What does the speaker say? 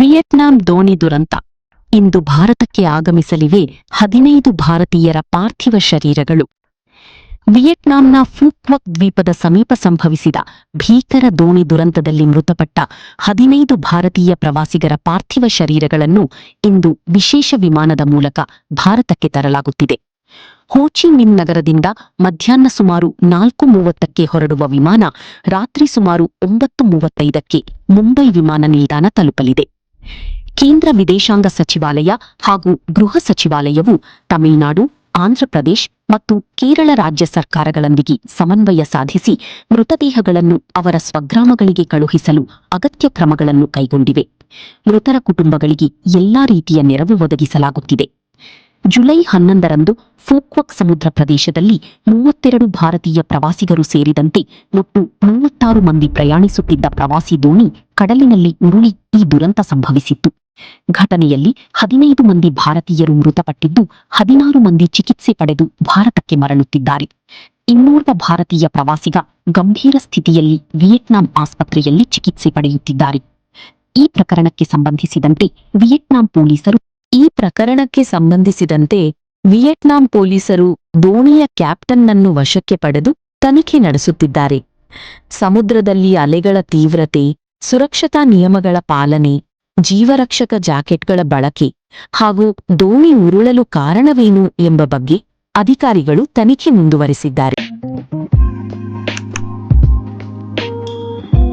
Vietnam ದೋಣಿ ದುರಂತ. ಇಂದು ಭಾರತಕ್ಕೆ ಆಗಮಿಸಲಿವೆ 15 ಭಾರತೀಯರ ಪಾರ್ಥಿವ ಶರೀರಗಳು. ವಿಯೆಟ್ನಾಂನ ಫೂಕ್ವಕ್ ದ್ವೀಪದ ಸಮೀಪ ಸಂಭವಿಸಿದ ಭೀಕರ ದೋಣಿ ದುರಂತದಲ್ಲಿ ಮೃತಪಟ್ಟ 15 ಭಾರತೀಯ ಪ್ರವಾಸಿಗರ ಪಾರ್ಥಿವ ಶರೀರಗಳನ್ನು ಇಂದು ವಿಶೇಷ ವಿಮಾನದ ಮೂಲಕ ಭಾರತಕ್ಕೆ ತರಲಾಗುತ್ತಿದೆ. ಹೋ ಚಿ ಮಿನ್ ನಗರದಿಂದ ಮಧ್ಯಾಹ್ನ ಸುಮಾರು 4:30ಕ್ಕೆ ಹೊರಡುವ ವಿಮಾನ ರಾತ್ರಿ ಸುಮಾರು 9:35ಕ್ಕೆ ಮುಂಬೈ ವಿಮಾನ ನಿಲ್ದಾಣ ತಲುಪಲಿದೆ. ಕೇಂದ್ರ ವಿದೇಶಾಂಗ ಸಚಿವಾಲಯ ಹಾಗೂ ಗೃಹ ಸಚಿವಾಲಯವು ತಮಿಳುನಾಡು, ಆಂಧ್ರಪ್ರದೇಶ್ ಮತ್ತು ಕೇರಳ ರಾಜ್ಯ ಸರ್ಕಾರಗಳೊಂದಿಗೆ ಸಮನ್ವಯ ಸಾಧಿಸಿ ಮೃತದೇಹಗಳನ್ನು ಅವರ ಸ್ವಗ್ರಾಮಗಳಿಗೆ ಕಳುಹಿಸಲು ಅಗತ್ಯ ಕ್ರಮಗಳನ್ನು ಕೈಗೊಂಡಿವೆ. ಮೃತರ ಕುಟುಂಬಗಳಿಗೆ ಎಲ್ಲಾ ರೀತಿಯ ನೆರವು ಒದಗಿಸಲಾಗುತ್ತಿದೆ. ಜುಲೈ 11ರಂದು ಫೂಕ್ವಕ್ ಸಮುದ್ರ ಪ್ರದೇಶದಲ್ಲಿ 32 ಭಾರತೀಯ ಪ್ರವಾಸಿಗರು ಸೇರಿದಂತೆ ಒಟ್ಟು 36 ಮಂದಿ ಪ್ರಯಾಣಿಸುತ್ತಿದ್ದ ಪ್ರವಾಸಿ ದೋಣಿ ಕಡಲಿನಲ್ಲಿ ಉರುಳಿ ಈ ದುರಂತ ಸಂಭವಿಸಿತ್ತು. ಘಟನೆಯಲ್ಲಿ 15 ಮಂದಿ ಭಾರತೀಯರು ಮೃತಪಟ್ಟಿದ್ದು 16 ಮಂದಿ ಚಿಕಿತ್ಸೆ ಪಡೆದು ಭಾರತಕ್ಕೆ ಮರಳುತ್ತಿದ್ದಾರೆ. ಇನ್ನೋರ್ವ ಭಾರತೀಯ ಪ್ರವಾಸಿಗ ಗಂಭೀರ ಸ್ಥಿತಿಯಲ್ಲಿ ವಿಯೆಟ್ನಾಂ ಆಸ್ಪತ್ರೆಯಲ್ಲಿ ಚಿಕಿತ್ಸೆ ಪಡೆಯುತ್ತಿದ್ದಾರೆ. ಈ ಪ್ರಕರಣಕ್ಕೆ ಸಂಬಂಧಿಸಿದಂತೆ ವಿಯೆಟ್ನಾಂ ಪೊಲೀಸರು ದೋಣಿಯ ಕ್ಯಾಪ್ಟನ್ನನ್ನು ವಶಕ್ಕೆ ಪಡೆದು ತನಿಖೆ ನಡೆಸುತ್ತಿದ್ದಾರೆ. ಸಮುದ್ರದಲ್ಲಿ ಅಲೆಗಳ ತೀವ್ರತೆ, ಸುರಕ್ಷತಾ ನಿಯಮಗಳ ಪಾಲನೆ, ಜೀವರಕ್ಷಕ ಜಾಕೆಟ್ಗಳ ಬಳಕೆ ಹಾಗೂ ದೋಣಿ ಉರುಳಲು ಕಾರಣವೇನು ಎಂಬ ಬಗ್ಗೆ ಅಧಿಕಾರಿಗಳು ತನಿಖೆ ಮುಂದುವರೆಸಿದ್ದಾರೆ.